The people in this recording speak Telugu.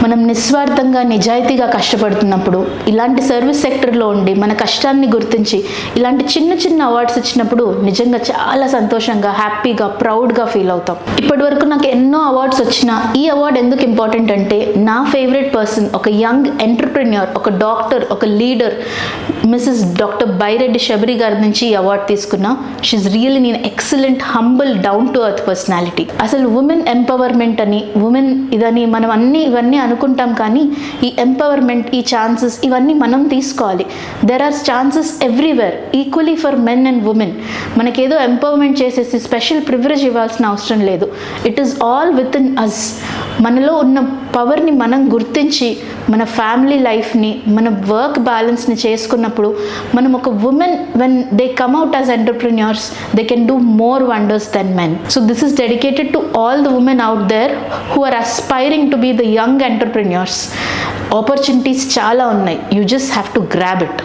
మనం నిస్వార్థంగా నిజాయితీగా కష్టపడుతున్నప్పుడు, ఇలాంటి సర్వీస్ సెక్టర్లో ఉండి మన కష్టాన్ని గుర్తించి ఇలాంటి చిన్న చిన్న అవార్డ్స్ ఇచ్చినప్పుడు నిజంగా చాలా సంతోషంగా, హ్యాపీగా, ప్రౌడ్గా ఫీల్ అవుతాం. ఇప్పటి వరకు నాకు ఎన్నో అవార్డ్స్ వచ్చినా ఈ అవార్డ్ ఎందుకు ఇంపార్టెంట్ అంటే, నా ఫేవరెట్ పర్సన్, ఒక యంగ్ ఎంటర్ప్రెన్యూర్, ఒక డాక్టర్, ఒక leader, Mrs doctor Byreddy Shabari గారి నుంచి ఈ అవార్డు తీసుకున్నా. షీఈ్ రియల్లీ నేను excellent, humble, down to earth personality. అసలు ఉమెన్ ఎంపవర్మెంట్ అని, ఉమెన్ ఇదని మనం ఇవన్నీ అనుకుంటాం, కానీ ఈ ఎంపవర్మెంట్, ఈ ఛాన్సెస్ ఇవన్నీ మనం తీసుకోవాలి. There are chances everywhere, equally for men and women. మనకేదో ఎంపవర్మెంట్ చేసేసి స్పెషల్ ప్రివిలేజ్ ఇవ్వాల్సిన అవసరం లేదు. It is all within us. మనలో ఉన్న పవర్ని మనం గుర్తించి మన ఫ్యామిలీ లైఫ్ని, మన వర్క్ బ్యాలెన్స్ని చేసుకున్నప్పుడు మనం ఒక women, when they come out as entrepreneurs, they can do more wonders then men. So this is dedicated to all the women out there who are aspiring to be the young entrepreneurs. Opportunities చాలా ఉన్నాయి. You just have to grab it.